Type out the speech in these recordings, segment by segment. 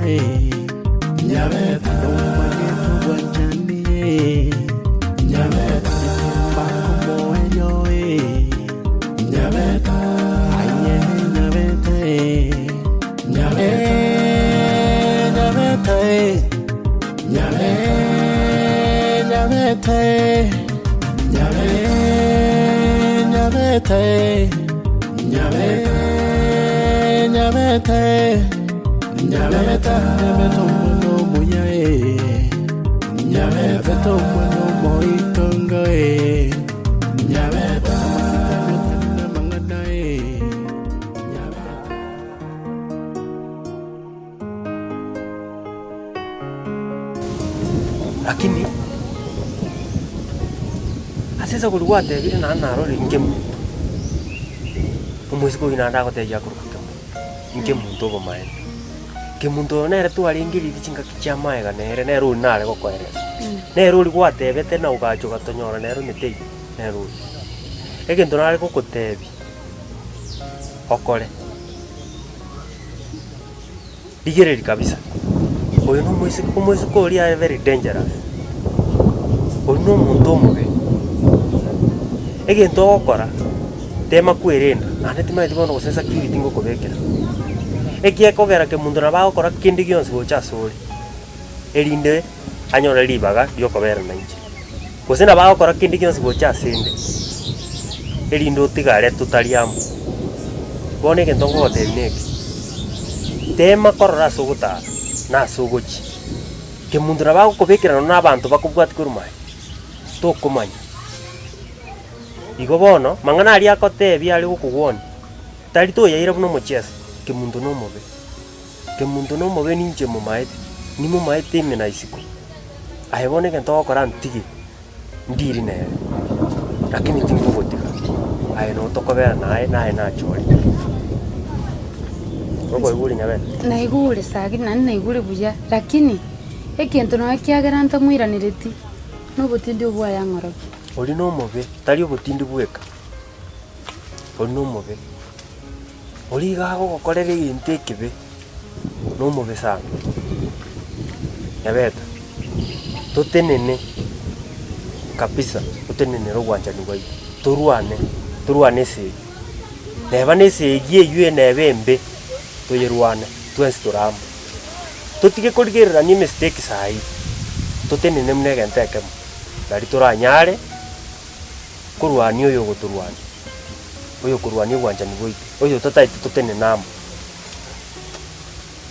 Nyabeta Nyabeta Bakumo enyoe Nyabeta Aye Nyabeta Nyabeta Nyabeta Nyabeta Nyabeta Nyabeta no moya Nyabeta no moitonga Nyabeta na mangana lakini asesa kuliwate vile na narori ngemu umwezi ko inanda ko teja kuruka ngemu ndobo mae kemundo nere tu alingiri dichinga kichama ega nere nero nare ko kwere nero likwate bete na ugacho gatonyora nero mitei nero egento nare ko kotebi okore digere kabisa oyo no mwezi ko ri are very dangerous ono muntu mubi egento okora tema kwirenda ane tima itibono gusesa kiri ngo kobekera ekie kogera ke mundu na bagokora kindi gionse gocha sori erinde anyora libaga lyokobera na inji gusena bagokora kindi gionse gocha sende erinde otigare tutariamu bone ke ndongo oteneke tema korora suguta na suguchi ke mundu na bagokobekera na abantu bakubwati kurumai tokumanya igo bono mangana ali akotebi ali gukugwoni tari to yaira buno mochesa ke mundu no mobe ninje mu maete ni mu maete imena isiko ayebone ke ntokora ntigi ndiri ne lakini tingo gotika aye no tokobera nae na chori robo iguri nyabe na iguri sagi na iguri buya lakini ekento no kiagera ntamwiranireti no butindi ubwa ya ngoroki oli no mobe tari obutindi bweka oli no mobe oli gago gokorere inte kibe no mobe sana Nyabeta tutenene kabisa tutenene rogwanja ni gwa turuane se neba nese gie yue nebembe tuyerwane twenstoramo tutige kurigerera ni mistake sai tutenene mnege nteke bari turanyare kurwani oyo guturwani oyo kurwani gwanja ni goite oyo tataite tutene namo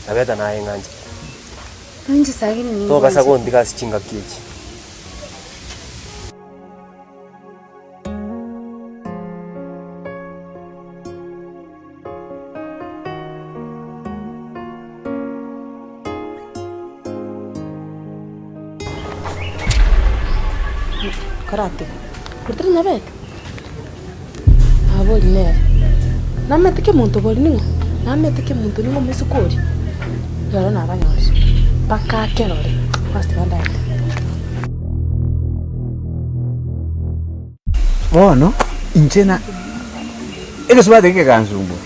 Nyabeta na enganje nje sagi ni to basa go ndiga sichinga kiji karate kurtri Nyabeta aboli ne namete ke muntu boli ningo namete ke muntu ningo mesukori yaro na banyose paka kerore basti bandate Bueno, inchena ego subade ke kanzungu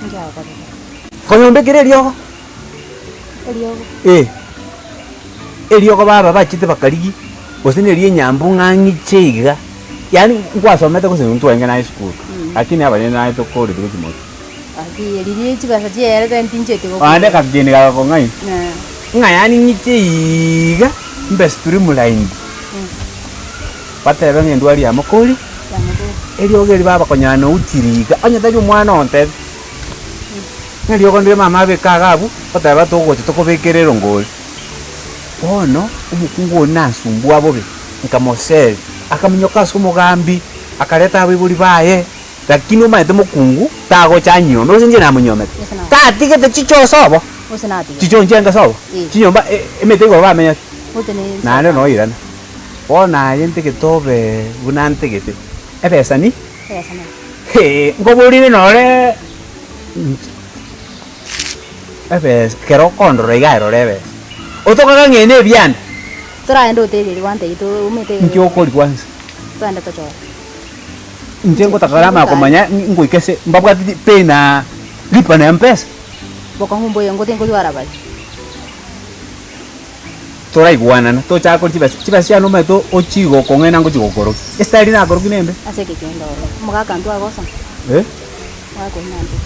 njaa baba kono mbekere lyoko Eliogo baba bachite bakaligi osine liye nyambu ngangi cheiga yani ngwasomete kuse muntu wenge na school lakini abanye na to kodi tuko kimoto ati eliye chibasa chera tantinchete go ande kapjeni ga ko ngai ngayani ngicheiga mbesturi mulaindi patebe ngendu ali amakoli Eliogo li baba konyana utiriga anya tali mwana onte Eliogo ndi mama bekagabu patebe to gochi to kobekerero ngoli ono umukungu onasumbwa abobe nkamosel akamunyoka somugambi akaleta abibuli baye lakini umaete mukungu tago chanyo no sinje na munyomete tatike te chicho sobo osenati chicho njenga sobo chinyomba emete go bamenya nane no irana ona yente ke tobe bunante gete ebesa ni ngobuli nore ebes kero kondro igairo rebe otoka ngene byana turaenda hotelini wante ito umete njyo koli kwanza turaenda tocho njengo takarama komanya ngoikese mbabwa pena lipa na mpesa boka humbo yango tengo yara bali tora iguanana to chako chiba cia no meto ochigo kongena ngo chigokoro estari na koro kinembe ase ke kendo mugaka ndo agosa wako nando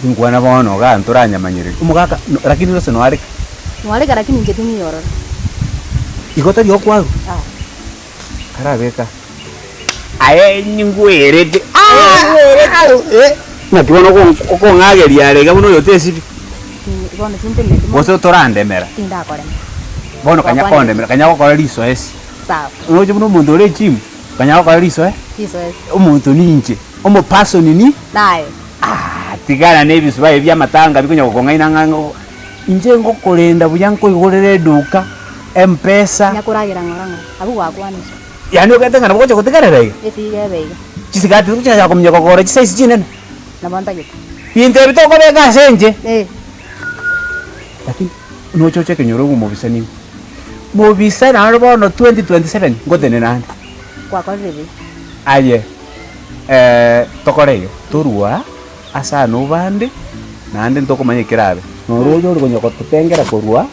ngwana bono ga nturanya manyire umugaka lakini rose no ari lakini ngetini yorora igota ryo kwaru karabeka aye nyingwerete na kibono ko ngageria rega buno yotesi bono tintene boso torandemera tindakore bono kanya kondemera kanya gukora riso esi sawa unoje buno muntu uri chim kanya gukora riso riso esi umuntu ninje omo person ni nae tigana nebisu baye byamatanga bikonya gukongaina ngango inje ngokorenda buyanko igorere duka mpesa nyakuragira ngorango abu wakwanisha yani ukatengana bokocha kutegarera iga etigabega chisigati kucha kumnya kokore chisaisi chinene nabanta gito pinte bitoko bega senje lakini nochoche kenyoro gumobisani mobisa na bono 2027 ngotene nande kwa korebe aye tokoreyo torua asa no bande nande ntokomanye kirabe no rojo uri gonya kotengera korua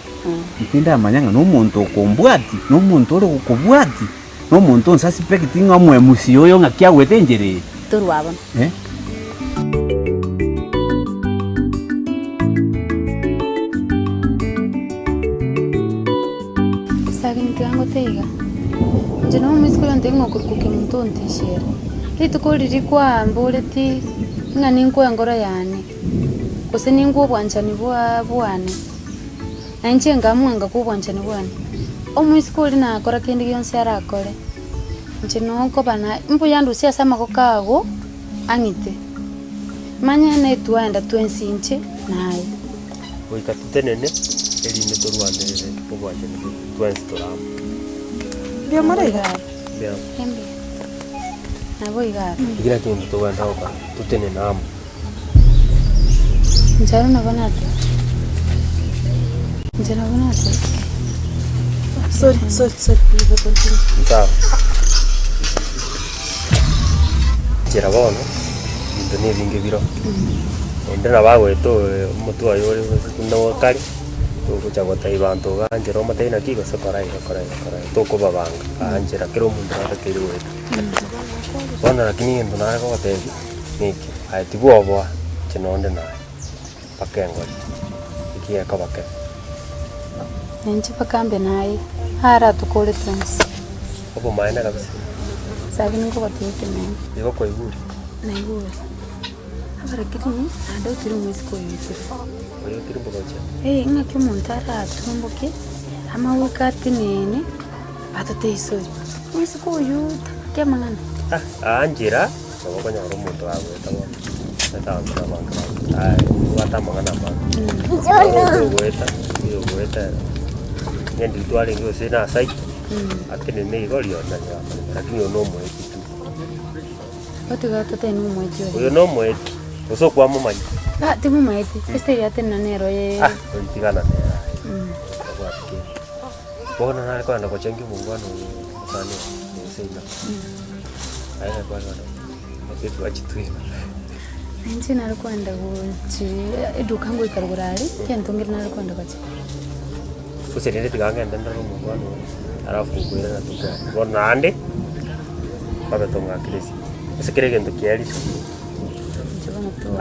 ipinda amanyanga no muntu kombwati no muntu uri kukubwati no muntu nsasi pekitinga mwe musio yo ngakia wetenjere torua abana sagini kango teiga jeno misko ndengo kurukuke muntu ntishera litukoliri kwa mboleti ngani nkwa ngora yani kose ningo bwanchani bwane anje ngamwanga kubwanchani bwane omwisikoli na akora kindi gyonse arakore njeno ko bana mbu yandu sia sama ko kago angite manya ne tuanda twensinche naye oika tutenene elinde torwanderere obwanchani twenstoram Ndio maraiga. bia hembe nabo igara igira kintu tuganda oka tutene namu njaro nabonate Sorry. Ibo continue. sawa jera bono into ni binge biro ndena bagweto mutu ayore no kari kucha gotai bantu ganjero matena kigo sokorai toko babanga anjera kero mundu akiri wetu bona lakini ndo na ko tebi niki aitibuo bwa chinonde na pakengo ikiye ka bake nenchi pakambe naye hara tukole trans obo maana kabisa sagini ko batete men iko ko iguri na iguri abara kiti ando tiri mwisiko yote oyo kiri mbogocha ngaki muntara atumbuke ama wikati nene batate isori mwisiko yote kemangana anjira so nya romuntu agwe tawo tawo banga watamangana banga gweta ngendi twali ngo sina sai akene ne gorio na lakini ono mwe kitu otiga tate no mwejo oyo no mwe uso kwa mumanyi timu maiti este ya tena nero ye ntigana nera bona na kwa ndako chengi mungwano sana sina aya kwa kitu achitwi nje nalikwenda kuchi eduka ngo ikarugurari kentongira nalikwenda kwachi userere tiganga ndanda no mungwano arafu kuira na tuka bona ande baba tonga kilesi usekere gendo kiali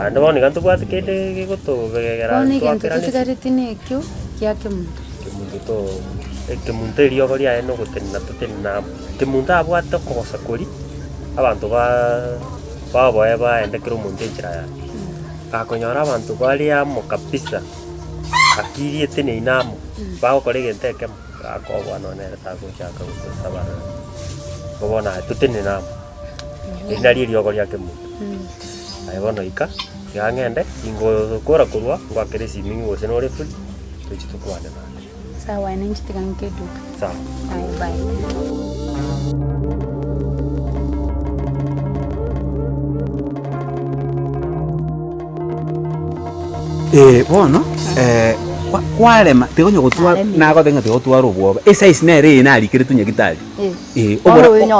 ande boni gantu kwat kede gegoto begera boni gento tukigaritine kyo kyake muntu to ekemuntu elio goria eno gutenna tutenna kemuntu abwate kogosa kuri abantu baboye baendekera omuntu enchera ya akonyora abantu bari amo kabisa akiri etene inamo bagokora egento ekemo akobwa nonere tagochaka gusabara gobona tutene namo inari eliogo riake muntu ayibono ika yangende ingo kora kurwa ngwakere simingi gose nore fuli tuchitukwane na sawa nenchi tiganke duka sawa bye bono kwarema tigonyo gutwa nago tenga tigotwara obwoba size nere na alikire tunyagitari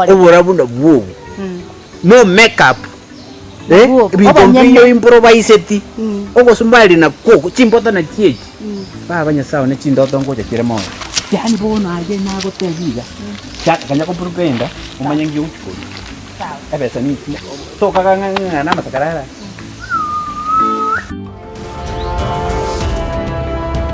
obora bunda bwobu no makeup bintu improvise ti ogosumbali na koko chimbota na chiechi baba nya sawa ne chindoto ngoja kire mo yani bono aje nagotebiga kanya kupurupenda umanye ngiuchukuru Sawa. ebesa ni toka ngana masakarara